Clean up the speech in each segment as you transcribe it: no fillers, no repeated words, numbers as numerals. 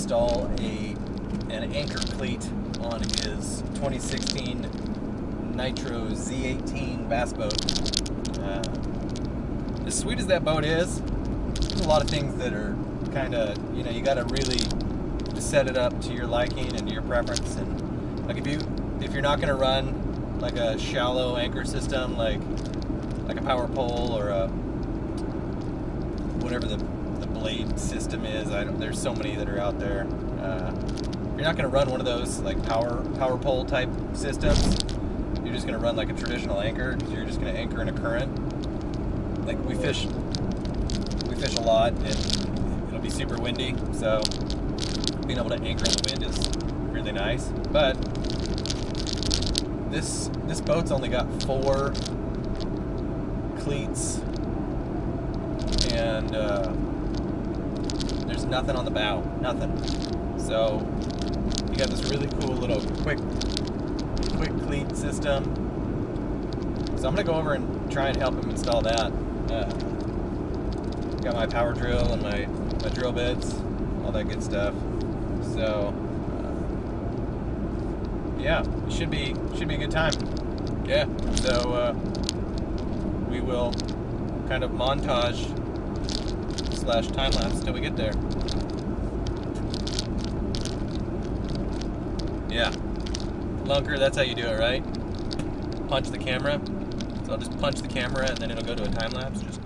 install an anchor cleat on his 2016 Nitro Z18 Bass boat. As sweet as that boat is, there's a lot of things that are kind of, you got to really set it up to your liking and to your preference. And like if you're not going to run like a shallow anchor system, like a power pole or a whatever the blade system is, there's so many that are out there. If you're not going to run one of those like power pole type systems, you're just going to run like a traditional anchor, because you're just going to anchor in a current. Like we fish a lot, and it'll be super windy, so being able to anchor in the wind is really nice. But this boat's only got 4 cleats, and there's nothing on the bow, nothing. So you got this really cool little quick cleat system. So I'm gonna go over and try and help him install that. Got my power drill and my drill bits, all that good stuff. So yeah, it should be a good time. Yeah. So we will kind of montage / time lapse till we get there. Yeah. Lunker, that's how you do it, right? Punch the camera. So I'll just punch the camera and then it'll go to a time lapse. Just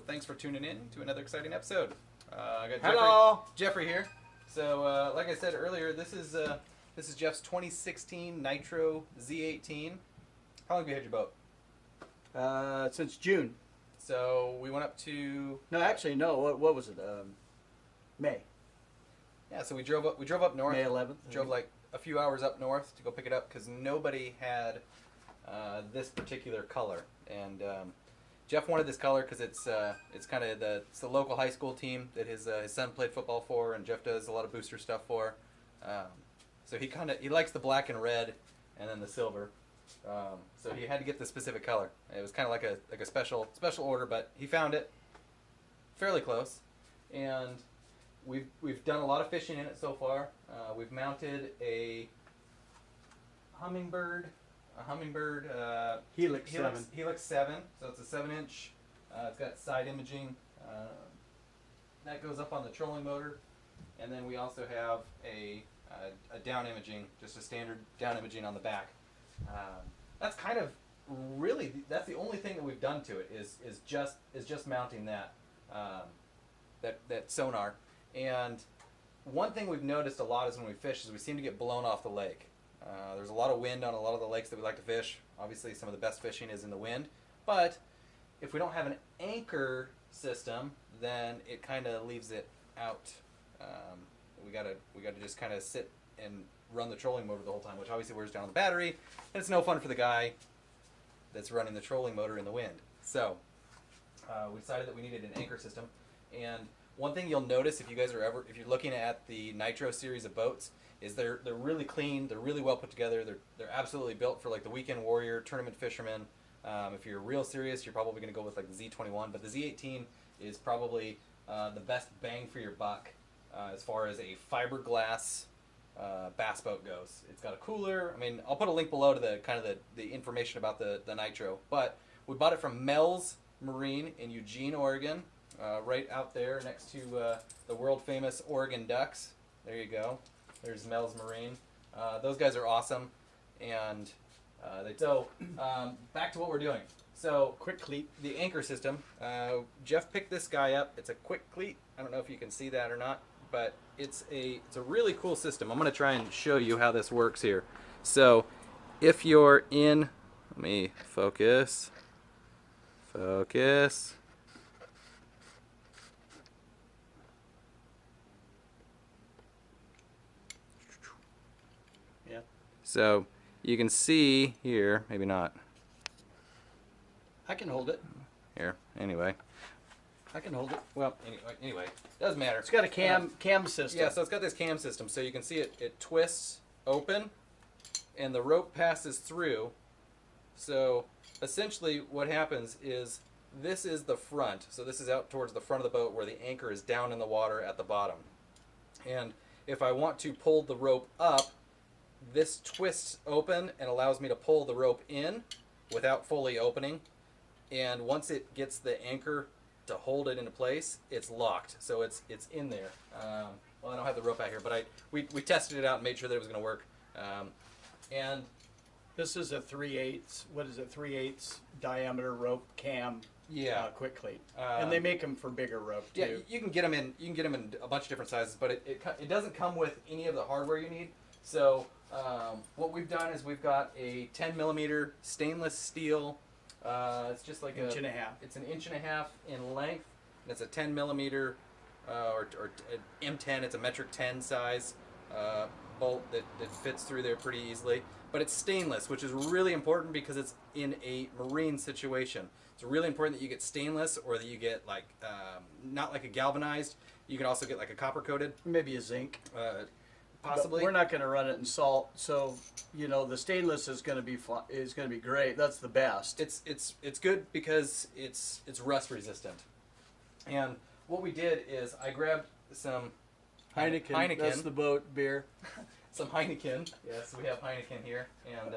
thanks for tuning in to another exciting episode. I got Jeffrey here. So, like I said earlier, this is Jeff's 2016 Nitro Z18. How long have you had your boat? Since June. So we went up to. No, actually, no. What was it? May. Yeah. So we drove up north. May 11th. Drove like a few hours up north to go pick it up because nobody had this particular color, and Jeff wanted this color because it's kind of the local high school team that his son played football for, and Jeff does a lot of booster stuff for. So he likes the black and red, and then the silver. So he had to get the specific color. It was kind of like a special order, but he found it fairly close, and we've done a lot of fishing in it so far. We've mounted a hummingbird Helix 7. Helix 7. So it's a 7-inch. It's got side imaging. That goes up on the trolling motor, and then we also have a down imaging, just a standard down imaging on the back. That's kind of really that's the only thing that we've done to it is just mounting that sonar. And one thing we've noticed a lot is when we fish is we seem to get blown off the lake. There's a lot of wind on a lot of the lakes that we like to fish. Obviously, some of the best fishing is in the wind. But if we don't have an anchor system, then it kind of leaves it out. We gotta just kind of sit and run the trolling motor the whole time, which obviously wears down the battery, and it's no fun for the guy that's running the trolling motor in the wind. So we decided that we needed an anchor system. And one thing you'll notice if you're looking at the Nitro series of boats is they're really clean, they're really well put together, they're absolutely built for like the weekend warrior, tournament fisherman. If you're real serious, you're probably going to go with like the Z21, but the Z18 is probably the best bang for your buck as far as a fiberglass bass boat goes. It's got a cooler. I mean, I'll put a link below to the kind of the information about the Nitro. But we bought it from Mel's Marine in Eugene, Oregon, right out there next to the world famous Oregon Ducks. There you go. There's Mel's Marine. Those guys are awesome, and back to what we're doing. So Quick cleat. the anchor system. Jeff picked this guy up. It's a quick cleat. I don't know if you can see that or not, but it's a really cool system. I'm going to try and show you how this works here. So if you're in, let me focus. Yeah. So you can see here, maybe not. I can hold it. Here, anyway. I can hold it. Well, anyway, doesn't matter. It's got a cam system. Yeah, so it's got this cam system, so you can see it twists open, and the rope passes through. So essentially what happens is this is the front. So this is out towards the front of the boat where the anchor is down in the water at the bottom. And if I want to pull the rope up, this twists open and allows me to pull the rope in without fully opening. And once it gets the anchor to hold it into place, it's locked. So it's in there. Well, I don't have the rope out here, but we tested it out and made sure that it was going to work. And This is a 3/8. What is it? 3/8 diameter rope cam. yeah, Quick cleat. And they make them for bigger rope too. yeah, you can get them in. You can get them in a bunch of different sizes, but it doesn't come with any of the hardware you need. So what we've done is we've got a 10mm stainless steel. It's just like Inch and a half. It's an inch and a half in length, and it's a 10mm or M10. It's a metric 10 size bolt that fits through there pretty easily. But it's stainless, which is really important because it's in a marine situation. It's really important that you get stainless, or that you get like not like a galvanized. You can also get like a copper coated, Maybe a zinc. possibly. But we're not going to run it in salt, so the stainless is going to be great. That's the best. It's good because it's rust resistant. And what we did is I grabbed some Heineken. That's the boat beer. Some Heineken. Yes, we have Heineken here. And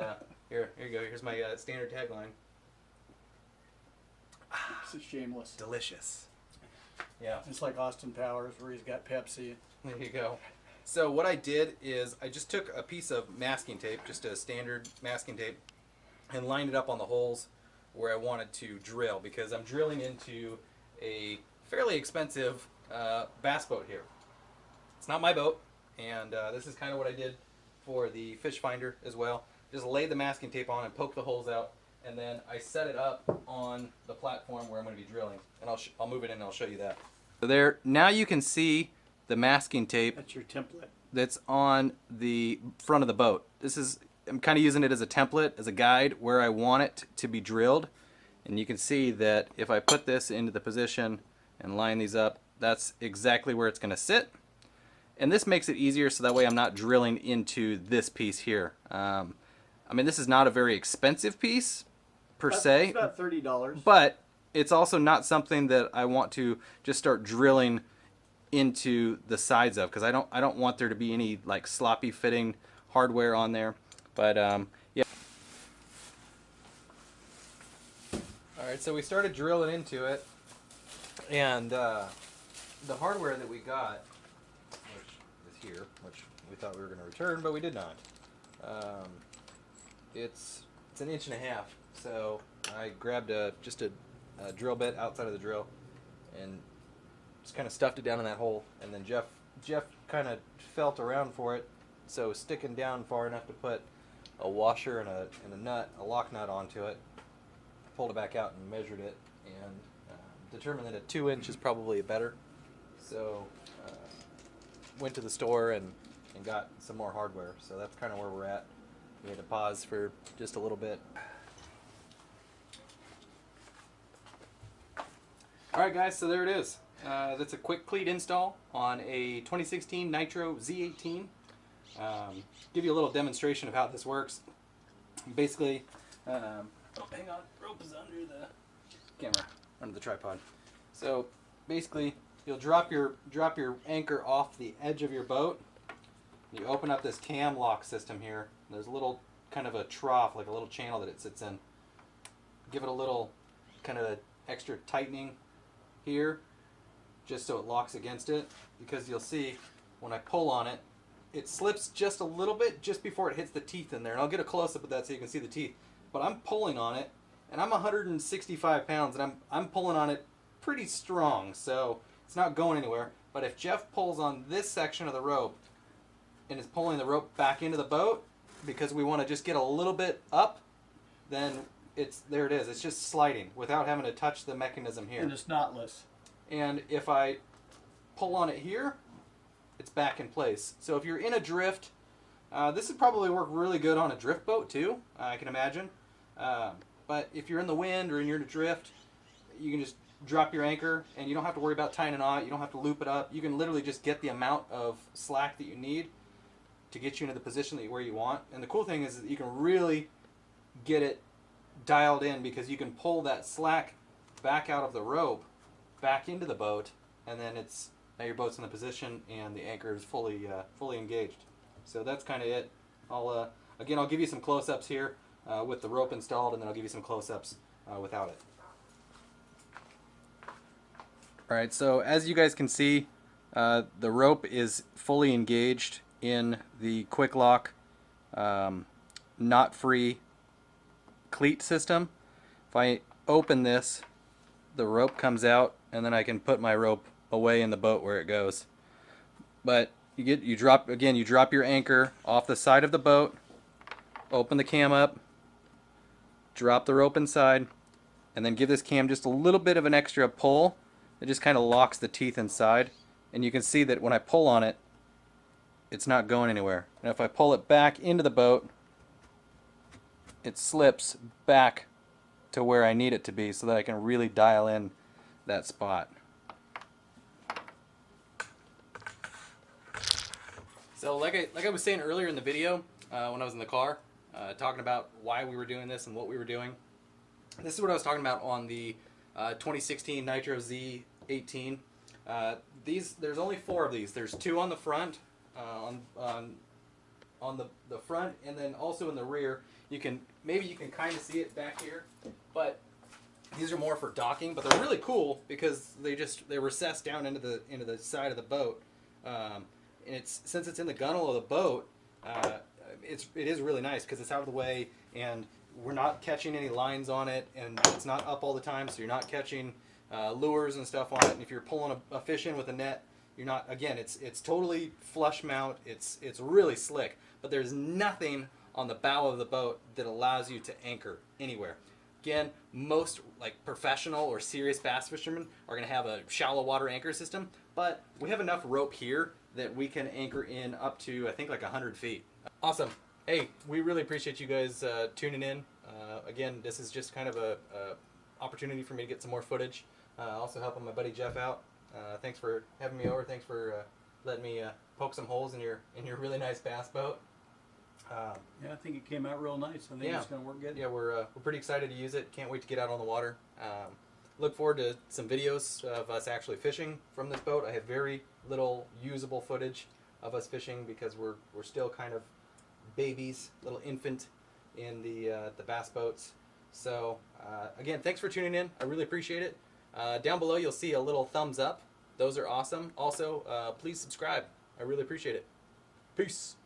here you go. Here's my standard tagline. It's shameless. Delicious. Yeah. It's like Austin Powers where he's got Pepsi. There you go. So what I did is I just took a piece of masking tape, just a standard masking tape, and lined it up on the holes where I wanted to drill, because I'm drilling into a fairly expensive bass boat here. It's not my boat, and this is kind of what I did for the fish finder as well. Just lay the masking tape on and poke the holes out, and then I set it up on the platform where I'm going to be drilling, and I'll move it in and I'll show you that. So there, now you can see the masking tape That's your template. that's on the front of the boat. I'm kind of using it as a template, as a guide where I want it to be drilled. And you can see that if I put this into the position and line these up, that's exactly where it's going to sit. And this makes it easier so that way I'm not drilling into this piece here. I mean, this is not a very expensive piece per se. It's about $30. But it's also not something that I want to just start drilling into the sides of, because I don't want there to be any like sloppy fitting hardware on there. But yeah. All right, so we started drilling into it, and the hardware that we got, which is here, which we thought we were going to return, but we did not. It's an inch and a half, so I grabbed just a drill bit outside of the drill and just kind of stuffed it down in that hole, and then Jeff kind of felt around for it, so sticking down far enough to put a washer and a nut, a lock nut onto it, pulled it back out and measured it, and determined that a 2-inch is probably better. So went to the store and got some more hardware. So that's kind of where we're at. We had to pause for just a little bit. All right, guys, so there it is. That's a quick cleat install on a 2016 Nitro Z18. give you a little demonstration of how this works. Basically, oh, hang on, rope is under the camera, under the tripod. So basically, you'll drop your anchor off the edge of your boat. You open up this cam lock system here. There's a little kind of a trough, like a little channel that it sits in. Give it a little kind of extra tightening here, just so it locks against it, because you'll see when I pull on it, it slips just a little bit just before it hits the teeth in there. And I'll get a close-up of that so you can see the teeth. But I'm pulling on it, and I'm 165 pounds, and I'm pulling on it pretty strong, so it's not going anywhere. But if Jeff pulls on this section of the rope and is pulling the rope back into the boat, because we want to just get a little bit up, then there it is. It's just sliding without having to touch the mechanism here. And it's knotless. And if I pull on it here, it's back in place. So if you're in a drift, this would probably work really good on a drift boat too, I can imagine. But if you're in the wind or you're in a drift, you can just drop your anchor and you don't have to worry about tying it on. You don't have to loop it up. You can literally just get the amount of slack that you need to get you into the position where you want. And the cool thing is that you can really get it dialed in, because you can pull that slack back out of the rope, back into the boat, and then now your boat's in the position and the anchor is fully engaged. So that's kind of it. I'll give you some close-ups here with the rope installed, and then I'll give you some close-ups without it. All right, so as you guys can see, the rope is fully engaged in the quick lock knot-free cleat system. If I open this, the rope comes out, and then I can put my rope away in the boat where it goes. But you drop your anchor off the side of the boat, open the cam up, drop the rope inside, and then give this cam just a little bit of an extra pull. It just kind of locks the teeth inside, and you can see that when I pull on it, it's not going anywhere. And if I pull it back into the boat, it slips back to where I need it to be, so that I can really dial in that spot. So like I was saying earlier in the video, when I was in the car, talking about why we were doing this and what we were doing, this is what I was talking about on the 2016 Nitro Z18. There's only 4 of these. There's 2 on the front, on the front, and then also in the rear. Maybe you can kind of see it back here, but these are more for docking. But they're really cool because they recess down into the side of the boat. And since it's in the gunnel of the boat, it is really nice because it's out of the way, and we're not catching any lines on it, and it's not up all the time, so you're not catching lures and stuff on it. And if you're pulling a fish in with a net, you're not. Again, it's totally flush mount. It's really slick, but there's nothing on the bow of the boat that allows you to anchor anywhere. Again, most professional or serious bass fishermen are going to have a shallow water anchor system, but we have enough rope here that we can anchor in up to, I think, 100 feet. Awesome. Hey, we really appreciate you guys tuning in. Again, this is just kind of a opportunity for me to get some more footage. Also helping my buddy Jeff out. Thanks for having me over. Thanks for letting me poke some holes in your really nice bass boat. Yeah, I think it came out real nice. I think it's going to work good. Yeah, we're pretty excited to use it. Can't wait to get out on the water. Look forward to some videos of us actually fishing from this boat. I have very little usable footage of us fishing because we're still kind of babies, little infant in the bass boats. So again, thanks for tuning in. I really appreciate it. Down below you'll see a little thumbs up. Those are awesome. Also, please subscribe. I really appreciate it. Peace.